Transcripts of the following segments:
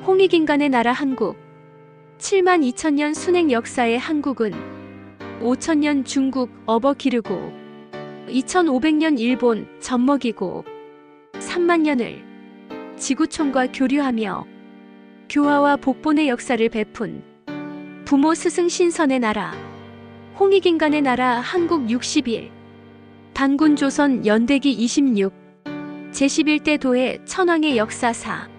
홍익인간의 나라 한국. 72,000년 순행 역사의 한국은 5,000년 중국 업어 기르고 2,500년 일본 젖먹이고 3만 년을 지구촌과 교류하며 교화와 복본의 역사를 베푼 부모 스승 신선의 나라 홍익인간의 나라 한국 60일 단군 조선 연대기 26 제11대 도의 천황의 역사사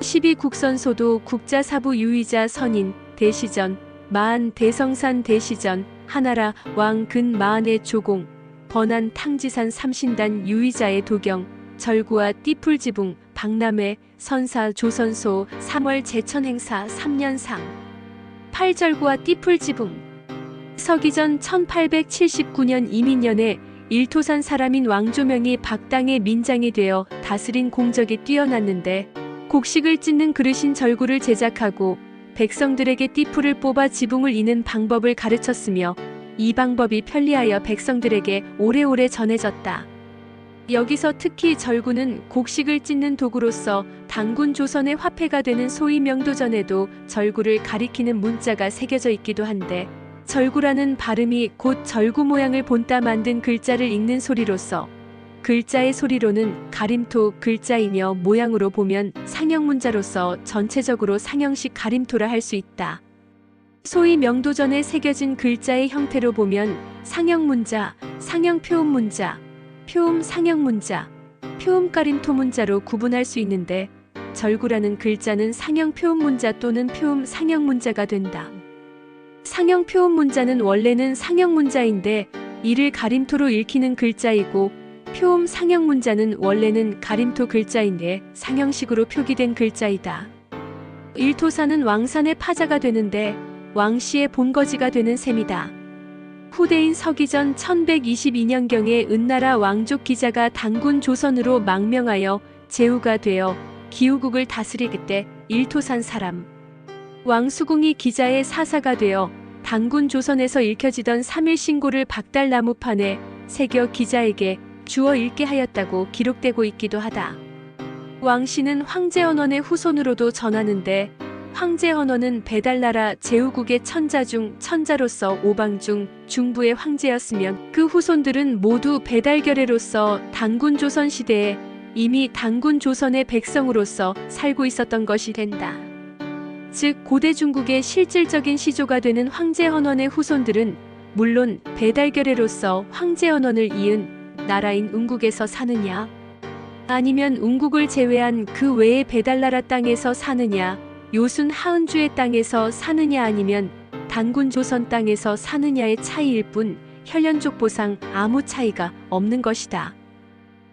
12국선소도 국자사부 유의자 선인 대시전 마한 대성산 대시전 하나라 왕근 마한의 조공 번안 탕지산 삼신단 유의자의 도경 절구와 띠풀지붕 박람회 선사 조선소 3월 제천행사 3년상 8절구와 띠풀지붕 서기전 1879년 이민년에 일토산 사람인 왕조명이 박당의 민장이 되어 다스린 공적이 뛰어났는데 곡식을 찢는 그릇인 절구를 제작하고 백성들에게 띠풀을 뽑아 지붕을 이는 방법을 가르쳤으며 이 방법이 편리하여 백성들에게 오래오래 전해졌다. 여기서 특히 절구는 곡식을 찢는 도구로서 단군 조선의 화폐가 되는 소위 명도전에도 절구를 가리키는 문자가 새겨져 있기도 한데 절구라는 발음이 곧 절구 모양을 본따 만든 글자를 읽는 소리로서 글자의 소리로는 가림토 글자이며 모양으로 보면 상형문자로서 전체적으로 상형식 가림토라 할 수 있다. 소위 명도전에 새겨진 글자의 형태로 보면 상형문자, 상형표음문자, 표음 상형문자, 표음 가림토 문자로 구분할 수 있는데 절구라는 글자는 상형 표음문자 또는 표음 상형문자가 된다. 상형 표음문자는 원래는 상형문자인데 이를 가림토로 읽히는 글자이고 표음 상형문자는 원래는 가림토 글자인데 상형식으로 표기된 글자이다. 일토산은 왕산의 파자가 되는데 왕씨의 본거지가 되는 셈이다. 후대인 서기전 1122년경에 은나라 왕족 기자가 단군 조선으로 망명하여 제후가 되어 기후국을 다스리기 때 일토산 사람 왕수궁이 기자의 사사가 되어 단군 조선에서 읽혀지던 3일 신고를 박달나무판에 새겨 기자에게 주어 읽게 하였다고 기록되고 있기도 하다. 왕씨는 황제언원의 후손으로도 전하는데 황제언원은 배달나라 제후국의 천자 중 천자로서 오방 중 중부의 황제였으면 그 후손들은 모두 배달결례로서 단군 조선 시대에 이미 단군 조선의 백성으로서 살고 있었던 것이 된다. 즉 고대 중국의 실질적인 시조가 되는 황제헌원의 후손들은 물론 배달결례로서 황제헌원을 이은 나라인 운국에서 사느냐 아니면 운국을 제외한 그 외의 배달나라 땅에서 사느냐 요순 하은주의 땅에서 사느냐 아니면 단군 조선 땅에서 사느냐의 차이일 뿐 혈연족보상 아무 차이가 없는 것이다.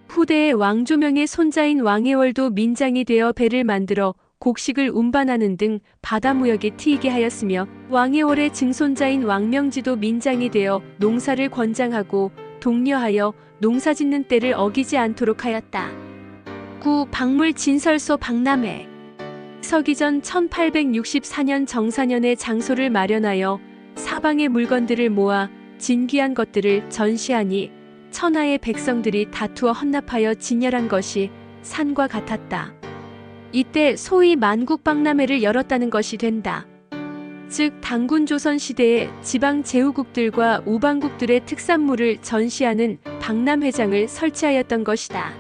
후대의 왕조명의 손자인 왕해월도 민장이 되어 배를 만들어 곡식을 운반하는 등 바다무역에 트이게 하였으며 왕해월의 증손자인 왕명지도 민장이 되어 농사를 권장하고 독려하여 농사짓는 때를 어기지 않도록 하였다. 9. 박물 진설소 박람회 서기전 1864년 정사년에 장소를 마련하여 사방의 물건들을 모아 진귀한 것들을 전시하니 천하의 백성들이 다투어 헌납하여 진열한 것이 산과 같았다. 이때 소위 만국박람회를 열었다는 것이 된다. 즉 단군 조선 시대의 지방 제후국들과 우방국들의 특산물을 전시하는 박람회장을 설치하였던 것이다.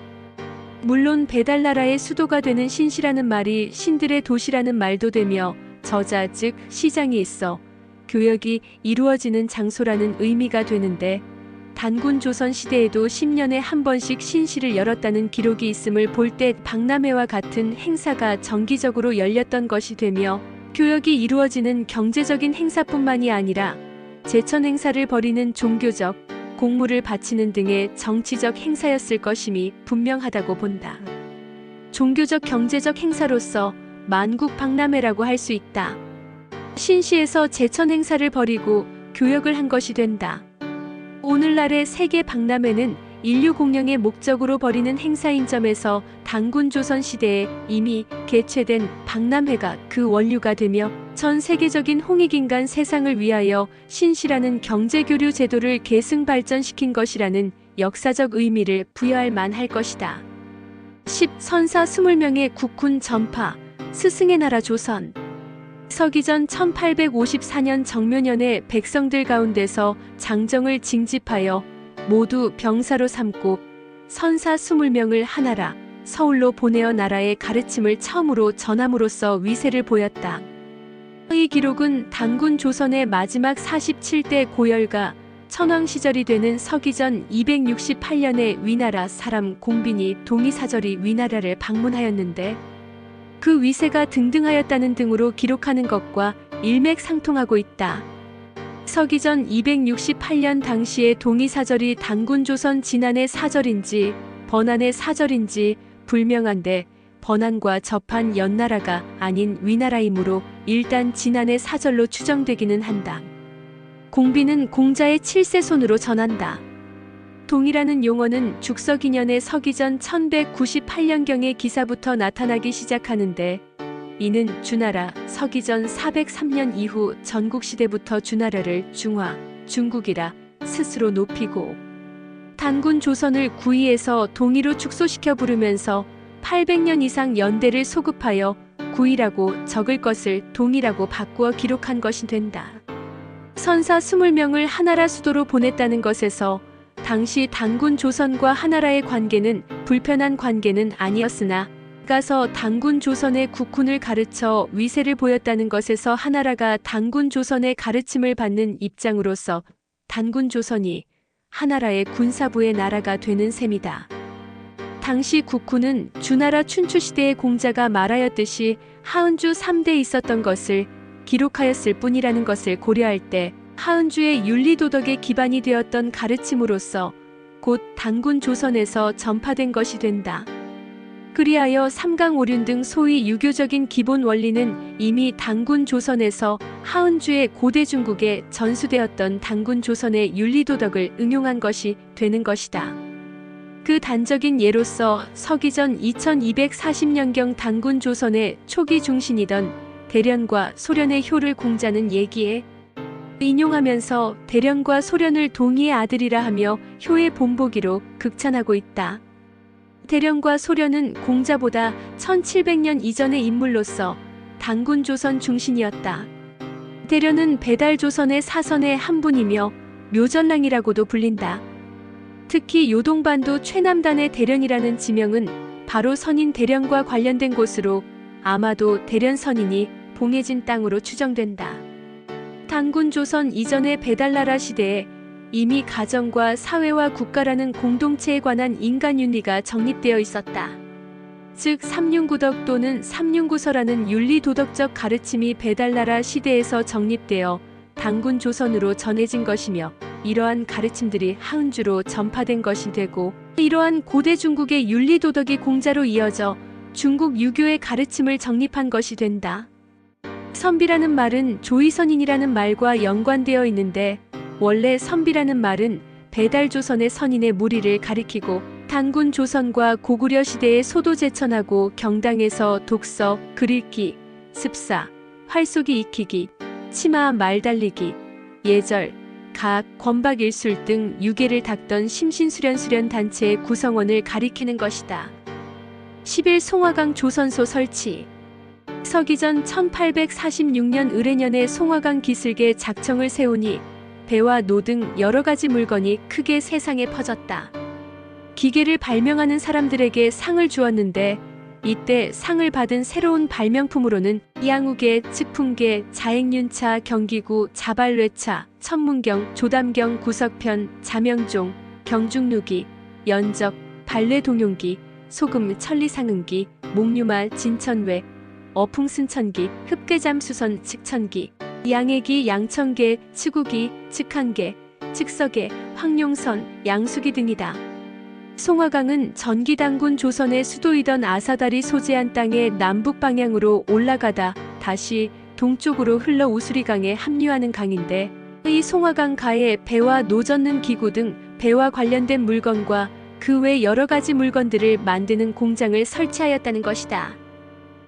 물론 배달나라의 수도가 되는 신시라는 말이 신들의 도시라는 말도 되며 저자 즉 시장이 있어 교역이 이루어지는 장소라는 의미가 되는데 단군 조선 시대에도 10년에 한 번씩 신시를 열었다는 기록이 있음을 볼 때 박람회와 같은 행사가 정기적으로 열렸던 것이 되며 교역이 이루어지는 경제적인 행사뿐만이 아니라 제천 행사를 벌이는 종교적, 공물을 바치는 등의 정치적 행사였을 것임이 분명하다고 본다. 종교적 경제적 행사로서 만국 박람회라고 할 수 있다. 신시에서 제천 행사를 벌이고 교역을 한 것이 된다. 오늘날의 세계 박람회는 인류 공영의 목적으로 벌이는 행사인 점에서 단군 조선 시대에 이미 개최된 박람회가 그 원류가 되며 전 세계적인 홍익인간 세상을 위하여 신시라는 경제교류 제도를 계승 발전시킨 것이라는 역사적 의미를 부여할 만할 것이다. 10. 선사 20명의 국군 전파 스승의 나라 조선. 서기전 1854년 정묘년에 백성들 가운데서 장정을 징집하여 모두 병사로 삼고 선사 20명을 하나라 서울로 보내어 나라의 가르침을 처음으로 전함으로써 위세를 보였다. 이 기록은 단군 조선의 마지막 47대 고열가 천황 시절이 되는 서기전 268년에 위나라 사람 공빈이 동의사절이 위나라를 방문하였는데 그 위세가 등등하였다는 등으로 기록하는 것과 일맥상통하고 있다. 서기전 268년 당시의 동의사절이 단군조선 진안의 사절인지 번안의 사절인지 불명한데 번안과 접한 연나라가 아닌 위나라이므로 일단 진안의 사절로 추정되기는 한다. 공비는 공자의 7세 손으로 전한다. 동이라는 용어는 죽서기년의 서기전 1198년경의 기사부터 나타나기 시작하는데 이는 주나라 서기전 403년 이후 전국시대부터 주나라를 중화, 중국이라 스스로 높이고 단군 조선을 구이에서 동이로 축소시켜 부르면서 800년 이상 연대를 소급하여 구이라고 적을 것을 동이라고 바꾸어 기록한 것이 된다. 선사 20명을 하나라 수도로 보냈다는 것에서 당시 단군 조선과 하나라의 관계는 불편한 관계는 아니었으나 가서 단군 조선의 국군을 가르쳐 위세를 보였다는 것에서 하나라가 단군 조선의 가르침을 받는 입장으로서 단군 조선이 하나라의 군사부의 나라가 되는 셈이다. 당시 국군은 주나라 춘추시대의 공자가 말하였듯이 하은주 3대에 있었던 것을 기록하였을 뿐이라는 것을 고려할 때 하은주의 윤리도덕의 기반이 되었던 가르침으로서 곧 단군 조선에서 전파된 것이 된다. 그리하여 삼강오륜 등 소위 유교적인 기본 원리는 이미 단군 조선에서 하은주의 고대 중국에 전수되었던 단군 조선의 윤리도덕을 응용한 것이 되는 것이다. 그 단적인 예로서 서기전 2240년경 단군 조선의 초기 중신이던 대련과 소련의 효를 공자는 얘기에 인용하면서 대련과 소련을 동의의 아들이라 하며 효의 본보기로 극찬하고 있다. 대련과 소련은 공자보다 1700년 이전의 인물로서 단군 조선 중신이었다. 대련은 배달 조선의 사선의 한 분이며 묘전랑이라고도 불린다. 특히 요동반도 최남단의 대련이라는 지명은 바로 선인 대련과 관련된 곳으로 아마도 대련 선인이 봉해진 땅으로 추정된다. 단군 조선 이전의 배달나라 시대에 이미 가정과 사회와 국가라는 공동체에 관한 인간윤리가 정립되어 있었다. 즉 삼륜구덕 또는 삼륜구서라는 윤리도덕적 가르침이 배달나라 시대에서 정립되어 단군 조선으로 전해진 것이며 이러한 가르침들이 하은주로 전파된 것이 되고 이러한 고대 중국의 윤리도덕이 공자로 이어져 중국 유교의 가르침을 정립한 것이 된다. 선비라는 말은 조의선인이라는 말과 연관되어 있는데 원래 선비라는 말은 배달조선의 선인의 무리를 가리키고 단군 조선과 고구려 시대의 소도제천하고 경당에서 독서, 글 읽기, 습사, 활쏘기 익히기, 치마 말 달리기, 예절, 가악, 권박일술 등 유계를 닦던 심신수련 단체의 구성원을 가리키는 것이다. 10일 송화강 조선소 설치. 서기전 1846년 을해년에 송화강 기슭에 작청을 세우니 배와 노 등 여러 가지 물건이 크게 세상에 퍼졌다. 기계를 발명하는 사람들에게 상을 주었는데 이때 상을 받은 새로운 발명품으로는 양우계, 측풍계, 자행윤차, 경기구, 자발뢰차, 천문경, 조담경, 구석편, 자명종, 경중루기, 연적, 발레동용기, 소금, 천리상응기, 목류말, 진천외, 어풍순천기, 흡괴잠수선, 측천기, 양해기, 양천계, 치구기, 측한계, 측석계, 황룡선, 양수기 등이다. 송화강은 전기단군 조선의 수도이던 아사다리 소재한 땅의 남북 방향으로 올라가다 다시 동쪽으로 흘러 우수리강에 합류하는 강인데 이 송화강 가에 배와 노 젓는 기구 등 배와 관련된 물건과 그 외 여러 가지 물건들을 만드는 공장을 설치하였다는 것이다.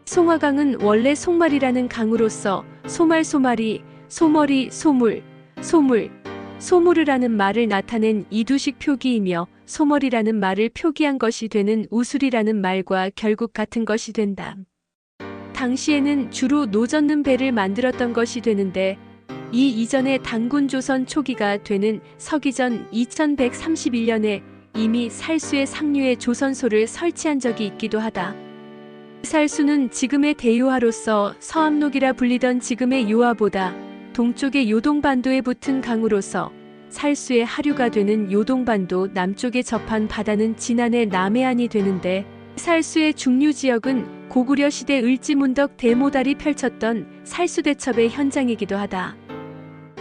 송화강은 원래 송말이라는 강으로서 소말이, 소머리, 소물, 소무르라는 말을 나타낸 이두식 표기이며 소머리라는 말을 표기한 것이 되는 우술이라는 말과 결국 같은 것이 된다. 당시에는 주로 노 젓는 배를 만들었던 것이 되는데 이 이전에 단군 조선 초기가 되는 서기전 2131년에 이미 살수의 상류에 조선소를 설치한 적이 있기도 하다. 살수는 지금의 대요하로서 서암록이라 불리던 지금의 요하보다 동쪽의 요동반도에 붙은 강으로서 살수의 하류가 되는 요동반도 남쪽에 접한 바다는 진안의 남해안이 되는데 살수의 중류 지역은 고구려 시대 을지문덕 대모달이 펼쳤던 살수대첩의 현장이기도 하다.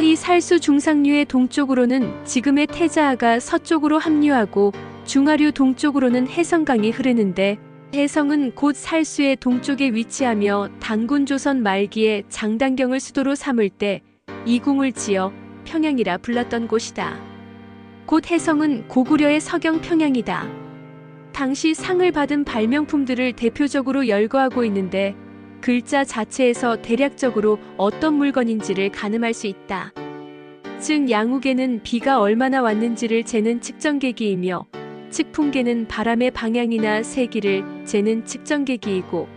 이 살수 중상류의 동쪽으로는 지금의 태자하가 서쪽으로 합류하고 중하류 동쪽으로는 해성강이 흐르는데 해성은 곧 살수의 동쪽에 위치하며 단군조선 말기에 장단경을 수도로 삼을 때 이궁을 지어 평양이라 불렀던 곳이다. 곧 해성은 고구려의 서경 평양이다. 당시 상을 받은 발명품들을 대표적으로 열거하고 있는데 글자 자체에서 대략적으로 어떤 물건인지를 가늠할 수 있다. 즉 양욱에는 비가 얼마나 왔는지를 재는 측정계기이며 측풍계는 바람의 방향이나 세기를 재는 측정계기이고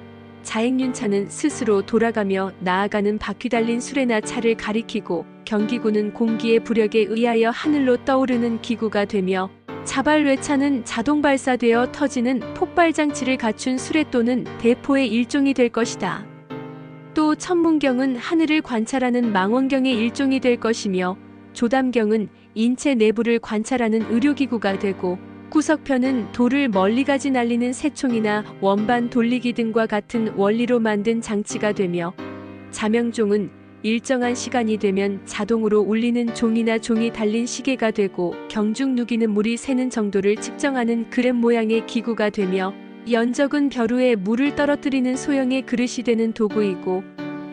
자행륜차는 스스로 돌아가며 나아가는 바퀴 달린 수레나 차를 가리키고 경기구는 공기의 부력에 의하여 하늘로 떠오르는 기구가 되며 자발외차는 자동 발사되어 터지는 폭발장치를 갖춘 수레 또는 대포의 일종이 될 것이다. 또 천문경은 하늘을 관찰하는 망원경의 일종이 될 것이며 조담경은 인체 내부를 관찰하는 의료기구가 되고 구석편은 돌을 멀리까지 날리는 새총이나 원반 돌리기 등과 같은 원리로 만든 장치가 되며 자명종은 일정한 시간이 되면 자동으로 울리는 종이나 종이 달린 시계가 되고 경중 누기는 물이 새는 정도를 측정하는 그램 모양의 기구가 되며 연적은 벼루에 물을 떨어뜨리는 소형의 그릇이 되는 도구이고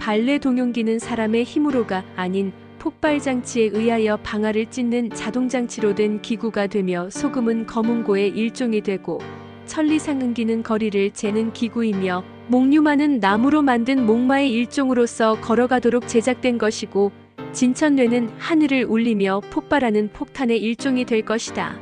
발레 동용기는 사람의 힘으로가 아닌 폭발장치에 의하여 방아를 찢는 자동장치로 된 기구가 되며 소금은 검은고의 일종이 되고 천리상응기는 거리를 재는 기구이며 목류마는 나무로 만든 목마의 일종으로서 걸어가도록 제작된 것이고 진천뇌는 하늘을 울리며 폭발하는 폭탄의 일종이 될 것이다.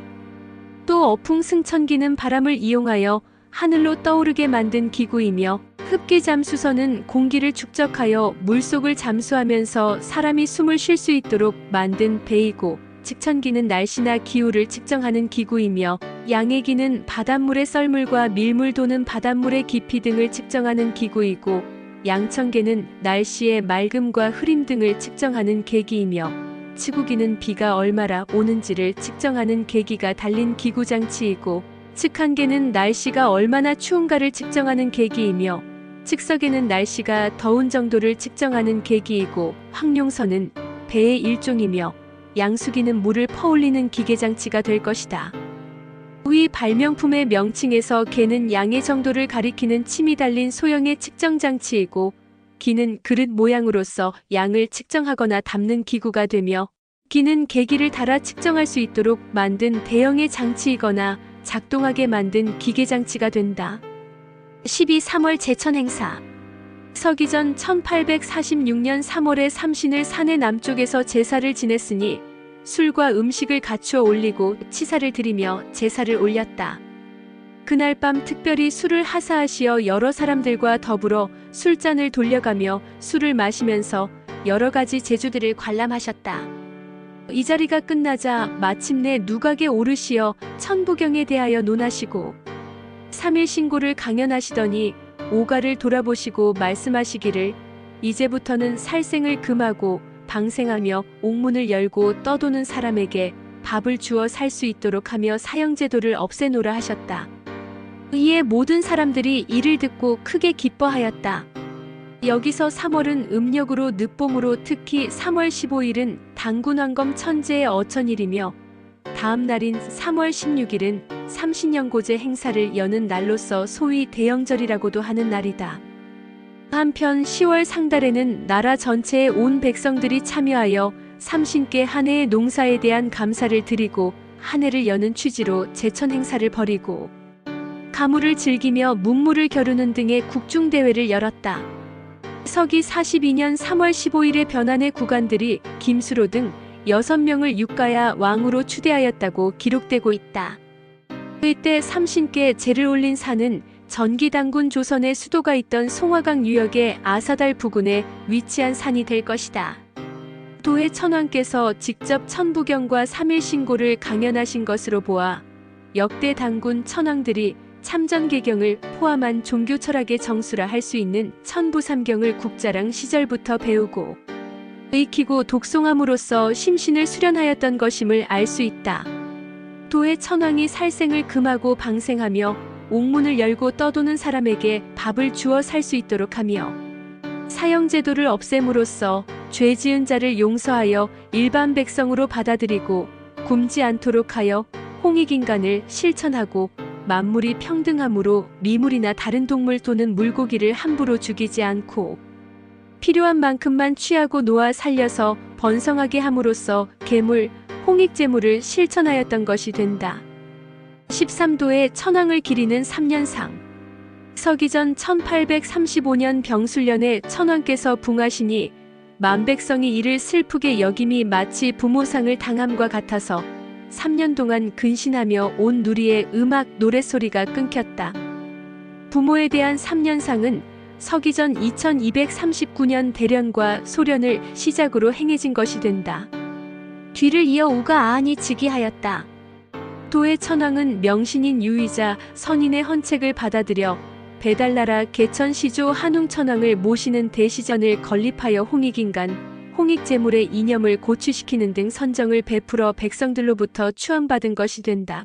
또 어풍승천기는 바람을 이용하여 하늘로 떠오르게 만든 기구이며 흡기잠수선은 공기를 축적하여 물속을 잠수하면서 사람이 숨을 쉴 수 있도록 만든 배이고 측천기는 날씨나 기후를 측정하는 기구이며 양해기는 바닷물의 썰물과 밀물 도는 바닷물의 깊이 등을 측정하는 기구이고 양천계는 날씨의 맑음과 흐림 등을 측정하는 계기이며 치구기는 비가 얼마나 오는지를 측정하는 계기가 달린 기구장치이고 측한계는 날씨가 얼마나 추운가를 측정하는 계기이며 측석에는 날씨가 더운 정도를 측정하는 계기이고 황룡선은 배의 일종이며 양수기는 물을 퍼올리는 기계장치가 될 것이다. 위 발명품의 명칭에서 계는 양의 정도를 가리키는 침이 달린 소형의 측정장치이고 기는 그릇 모양으로서 양을 측정하거나 담는 기구가 되며 기는 계기를 달아 측정할 수 있도록 만든 대형의 장치이거나 작동하게 만든 기계장치가 된다. 12.3월 제천행사 서기전 1846년 3월에 삼신을 산의 남쪽에서 제사를 지냈으니 술과 음식을 갖추어 올리고 치사를 드리며 제사를 올렸다. 그날 밤 특별히 술을 하사하시어 여러 사람들과 더불어 술잔을 돌려가며 술을 마시면서 여러 가지 제주들을 관람하셨다. 이 자리가 끝나자 마침내 누각에 오르시어 천부경에 대하여 논하시고 3일 신고를 강연하시더니 오가를 돌아보시고 말씀하시기를 이제부터는 살생을 금하고 방생하며 옥문을 열고 떠도는 사람에게 밥을 주어 살 수 있도록 하며 사형제도를 없애노라 하셨다. 이에 모든 사람들이 이를 듣고 크게 기뻐하였다. 여기서 3월은 음력으로 늦봄으로 특히 3월 15일은 단군왕검 천재의 어천일이며 다음 날인 3월 16일은 삼신영고제 행사를 여는 날로서 소위 대영절이라고도 하는 날이다. 한편 10월 상달에는 나라 전체의 온 백성들이 참여하여 삼신께 한 해의 농사에 대한 감사를 드리고 한 해를 여는 취지로 제천 행사를 벌이고 가물을 즐기며 문물을 겨루는 등의 국중대회를 열었다. 서기 42년 3월 15일에 변환의 구관들이 김수로 등 6명을 육가야 왕으로 추대하였다고 기록되고 있다. 이때 삼신께 제를 올린 산은 전기당군 조선의 수도가 있던 송화강 유역의 아사달 부근에 위치한 산이 될 것이다. 도의 천왕께서 직접 천부경과 삼일신고를 강연하신 것으로 보아 역대 당군 천왕들이 참전개경을 포함한 종교 철학의 정수라 할 수 있는 천부삼경을 국자랑 시절부터 배우고 익히고 독송함으로써 심신을 수련하였던 것임을 알 수 있다. 도의 천왕이 살생을 금하고 방생하며 옥문을 열고 떠도는 사람에게 밥을 주어 살 수 있도록 하며 사형제도를 없앰으로써 죄 지은 자를 용서하여 일반 백성으로 받아들이고 굶지 않도록 하여 홍익인간을 실천하고 만물이 평등함으로 미물이나 다른 동물 또는 물고기를 함부로 죽이지 않고 필요한 만큼만 취하고 놓아 살려서 번성하게 함으로써 계물, 홍익제물을 실천하였던 것이 된다. 13도의 천왕을 기리는 3년상. 서기전 1835년 병술년에 천왕께서 붕하시니 만백성이 이를 슬프게 여김이 마치 부모상을 당함과 같아서 3년 동안 근신하며 온 누리의 음악 노랫소리가 끊겼다. 부모에 대한 3년상은 서기전 2239년 대련과 소련을 시작으로 행해진 것이 된다. 뒤를 이어 우가 아한이 즉위하였다. 도의 천왕은 명신인 유의자 선인의 헌책을 받아들여 배달나라 개천시조 한웅천왕을 모시는 대시전을 건립하여 홍익인간, 홍익제물의 이념을 고취시키는 등 선정을 베풀어 백성들로부터 추앙받은 것이 된다.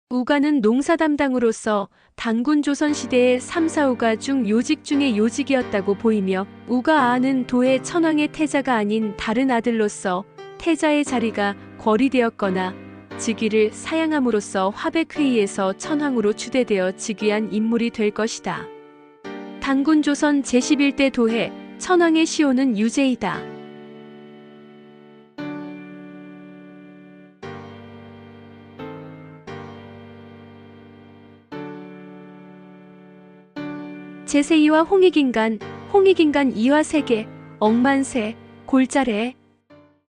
우가는 농사 담당으로서 당군 조선시대의 3, 4우가 중 요직 중의 요직이었다고 보이며 우가 아한은 도의 천왕의 태자가 아닌 다른 아들로서 태자의 자리가 권리되었거나 즉위를 사양함으로써 화백회의에서 천황으로 추대되어 즉위한 인물이 될 것이다. 당군 조선 제11대 도해 천황의 시호는 유제이다. 제세2와 홍익인간, 홍익인간 2와 세계, 억만세, 골자래,